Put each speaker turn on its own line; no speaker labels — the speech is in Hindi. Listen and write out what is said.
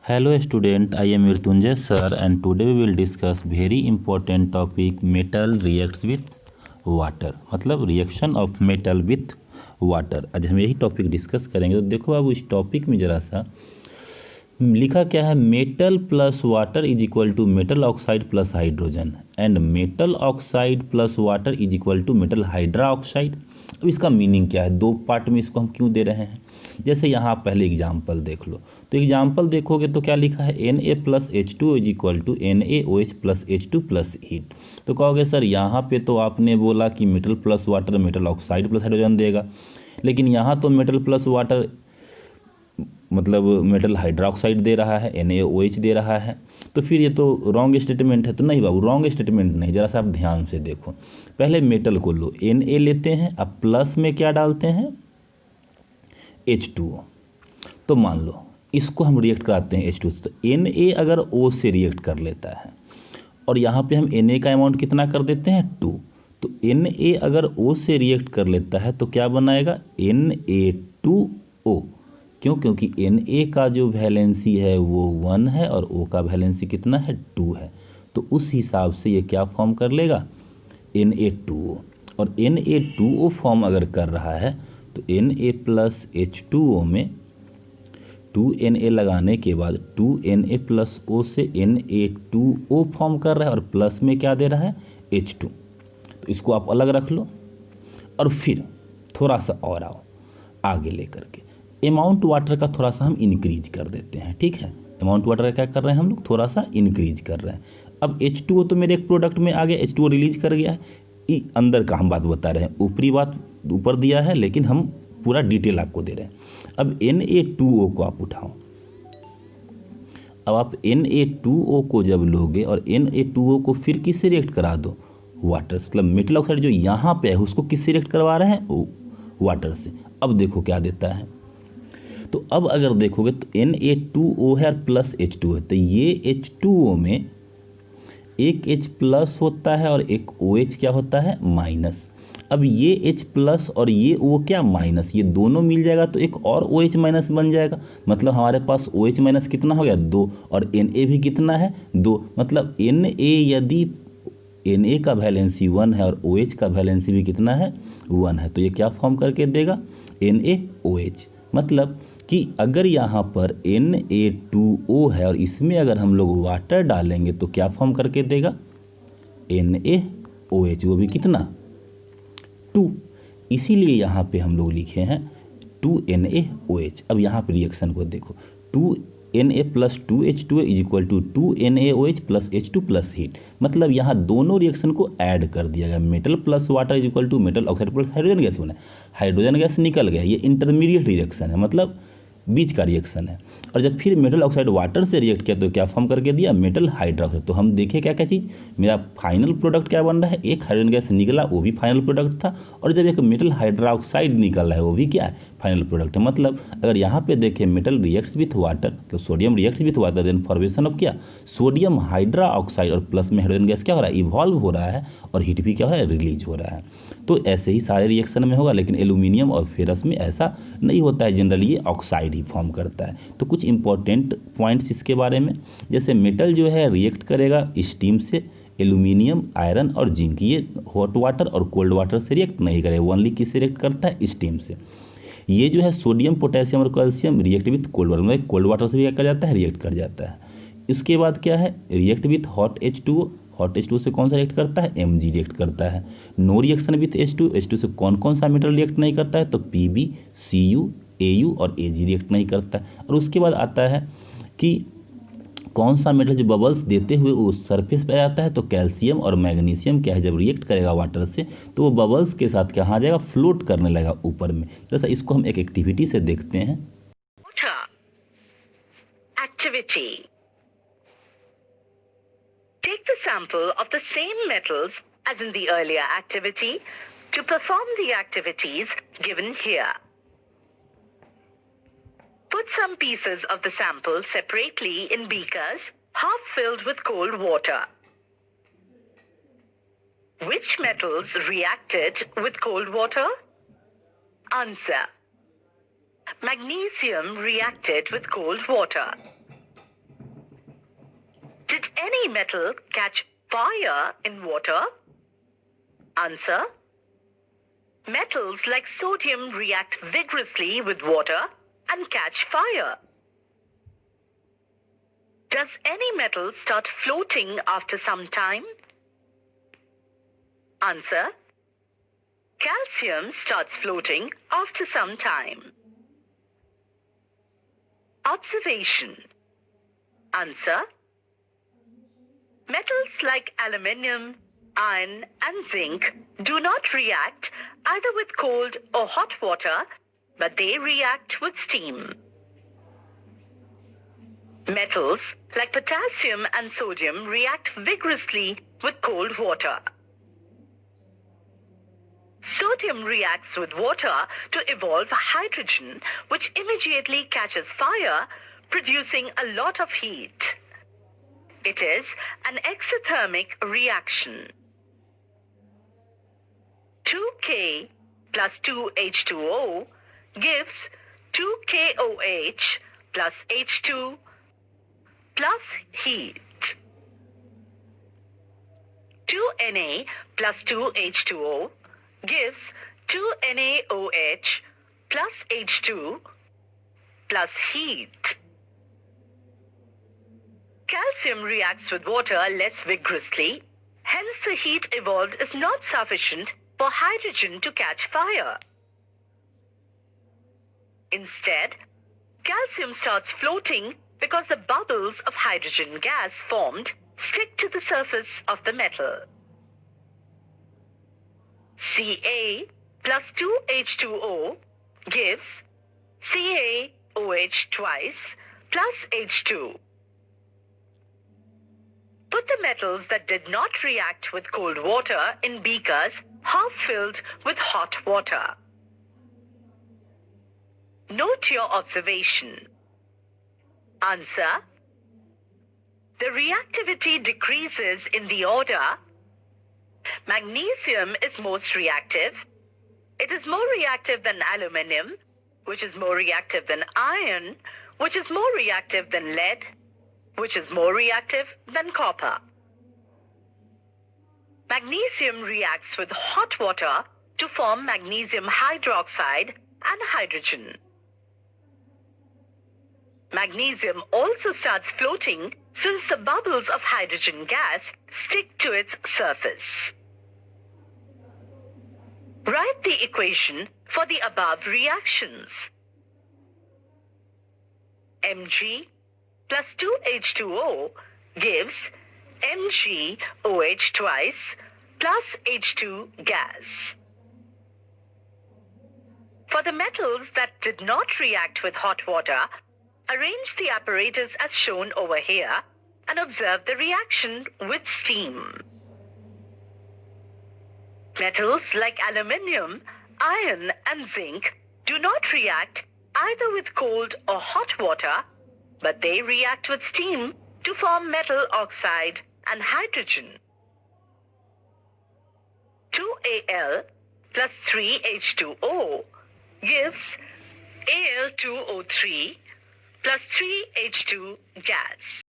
Hello student, I am Mrityunjay sir and today we will discuss very important topic metal reacts with water मतलब reaction of metal with water. आज हम यही टॉपिक डिस्कस करेंगे। तो देखो अब इस टॉपिक में ज़रा सा लिखा क्या है, metal plus water is equal to metal oxide plus hydrogen and metal oxide plus water is equal to metal hydroxide. अब इसका मीनिंग क्या है, दो पार्ट में इसको हम क्यों दे रहे हैं। जैसे यहाँ पहले एग्जाम्पल देख लो, तो एग्जाम्पल देखोगे तो क्या लिखा है, Na plus H two is equal to NaOH plus H2 plus heat. तो कहोगे सर यहाँ पे तो आपने बोला कि metal plus water metal oxide plus hydrogen देगा, लेकिन यहाँ तो मेटल प्लस वाटर मतलब मेटल हाइड्रोक्साइड दे रहा है, NaOH दे रहा है, तो फिर ये तो रॉन्ग स्टेटमेंट है। तो नहीं बाबू, रॉन्ग स्टेटमेंट नहीं, ज़रा सा आप ध्यान से देखो। पहले मेटल को लो, Na लेते हैं, अब प्लस में क्या डालते हैं, H2O। तो मान लो इसको हम रिएक्ट कराते हैं H2 से, तो Na अगर O से रिएक्ट कर लेता है और यहाँ पे हम Na का अमाउंट कितना कर देते हैं 2, तो Na अगर O से रिएक्ट कर लेता है तो क्या बनाएगा Na2O। क्यों? क्योंकि Na का जो वैलेंसी है वो 1 है और O का वैलेंसी कितना है 2 है, तो उस हिसाब से ये क्या फॉर्म कर लेगा Na2O। और Na2O फॉर्म अगर कर रहा है तो Na प्लस H2O में 2Na लगाने के बाद 2Na प्लस O से Na2O फॉर्म कर रहा है और प्लस में क्या दे रहा है H2। तो इसको आप अलग रख लो और फिर थोड़ा सा और आओ आगे लेकर के अमाउंट वाटर का थोड़ा सा हम इंक्रीज कर देते हैं। ठीक है, अमाउंट वाटर का क्या कर रहे हैं हम लोग, थोड़ा सा इंक्रीज कर रहे हैं। अब H2O तो मेरे एक प्रोडक्ट में आ गया, H2O रिलीज कर गया है। ये अंदर का हम बात बता रहे हैं, ऊपरी बात ऊपर दिया है लेकिन हम पूरा डिटेल आपको दे रहे हैं। अब Na2O को आप उठाओ, अब आप Na2O को जब लोगे और Na2O को फिर किससे रिएक्ट करा दो, वाटर से। मतलब मेटल ऑक्साइड जो यहाँ पे है उसको किससे रिएक्ट करवा रहे हैं, वाटर से। अब देखो क्या देता है, तो अब अगर देखोगे तो Na2O है और प्लस H2 है, तो ये H2O में एक H प्लस होता है और एक OH क्या होता है माइनस। अब ये H प्लस और ये O क्या माइनस, ये दोनों मिल जाएगा तो एक और OH माइनस बन जाएगा। मतलब हमारे पास OH माइनस कितना हो गया 2 और Na भी कितना है 2। मतलब Na यदि Na का वैलेंसी 1 है और OH का वैलेंसी भी कितना है 1 है, तो ये क्या फॉर्म करके देगा NaOH। मतलब कि अगर यहाँ पर Na2O है और इसमें अगर हम लोग वाटर डालेंगे तो क्या फॉर्म करके देगा NaOH, वो भी कितना 2। इसीलिए यहाँ पे हम लोग लिखे हैं 2NaOH। अब यहाँ पे रिएक्शन को देखो, 2Na plus 2H2O is equal to 2NaOH plus H2 plus heat. मतलब यहाँ दोनों रिएक्शन को ऐड कर दिया गया, metal plus water is equal to metal oxide plus hydrogen gas बना, हाइड्रोजन गैस निकल गया। ये इंटरमीडिएट रिएक्शन है, मतलब बीच का रिएक्शन है। और जब फिर मेटल ऑक्साइड वाटर से रिएक्ट किया तो क्या फॉर्म करके दिया मेटल हाइड्रोक्साइड। तो हम देखें क्या क्या चीज़, मेरा फाइनल प्रोडक्ट क्या बन रहा है, एक हाइड्रोजन गैस निकला वो भी फाइनल प्रोडक्ट था, और जब एक मेटल हाइड्रोक्साइड निकल रहा है वो भी क्या है फाइनल प्रोडक्ट है। मतलब अगर यहाँ पे देखें मेटल रिएक्ट्स विथ वाटर, तो sodium reacts with water, then formation of क्या सोडियम हाइड्रा ऑक्साइड, और प्लस में हाइड्रोजन गैस क्या हो रहा है इवॉल्व हो रहा है और हीट भी क्या हो रहा है रिलीज हो रहा है। तो ऐसे ही सारे रिएक्शन में होगा, लेकिन एल्यूमिनियम और फेरस में ऐसा नहीं होता है, जनरली ये ऑक्साइड ही फॉर्म करता है। तो कुछ इंपॉर्टेंट पॉइंट्स इसके बारे में, जैसे मेटल जो है रिएक्ट करेगा स्टीम से, एल्यूमिनियम आयरन और जिंक ये हॉट वाटर और कोल्ड वाटर से रिएक्ट नहीं करेगा, ओनली किससे रिएक्ट करता है स्टीम से। ये जो है सोडियम पोटेशियम और calcium react with cold water, मतलब कोल्ड वाटर से भी क्या कर जाता है रिएक्ट कर जाता है। इसके बाद क्या है react with hot H2O, hot H2O से कौन सा रिएक्ट करता है Mg रिएक्ट करता है। नो रिएक्शन विथ H2 से कौन कौन सा मेटल रिएक्ट नहीं करता है, तो Pb, Cu, Au और Ag रिएक्ट नहीं करता है। और उसके बाद आता है कि कौन सा मेटल जो बबल्स देते हुए उस सरफेस पे आता है, तो कैल्शियम और मैग्नीशियम क्या है जब रिएक्ट करेगा वाटर से तो वो बबल्स के साथ क्या आ जाएगा फ्लोट करने लगेगा ऊपर में। जैसा इसको हम एक एक्टिविटी से देखते हैं।
Water. Activity. Take the sample of the same metals as in the earlier activity to perform the activities given here. Put some pieces of the sample separately in beakers half filled with cold water. Which metals reacted with cold water? Answer. Magnesium reacted with cold water. any metal catch fire in water? Answer: metals like sodium react vigorously with water and catch fire. Does any metal start floating after some time? Answer: calcium starts floating after some time. Observation. Answer: metals like aluminium, iron, and zinc do not react either with cold or hot water, but they react with steam. Metals like potassium and sodium react vigorously with cold water. Sodium reacts with water to evolve hydrogen, which immediately catches fire, producing a lot of heat. It is an exothermic reaction. 2K plus 2H2O gives 2KOH plus H2 plus heat. 2Na plus 2H2O gives 2NaOH plus H2 plus heat. Calcium reacts with water less vigorously, hence the heat evolved is not sufficient for hydrogen to catch fire. Instead, calcium starts floating because the bubbles of hydrogen gas formed stick to the surface of the metal. Ca plus 2H2O gives CaOH twice plus H2. Put the metals that did not react with cold water in beakers half filled with hot water. Note your observation. Answer: the reactivity decreases in the order: magnesium is most reactive. It is more reactive than aluminium, which is more reactive than iron, which is more reactive than lead, which is more reactive than copper. Magnesium reacts with hot water to form magnesium hydroxide and hydrogen. Magnesium also starts floating since the bubbles of hydrogen gas stick to its surface. Write the equation for the above reactions. Mg plus 2H2O gives MgOH twice plus H2 gas. For the metals that did not react with hot water, arrange the apparatus as shown over here and observe the reaction with steam. Metals like aluminium, iron, and zinc do not react either with cold or hot water, but they react with steam to form metal oxide and hydrogen. 2Al plus 3H2O gives Al2O3 plus 3H2 gas.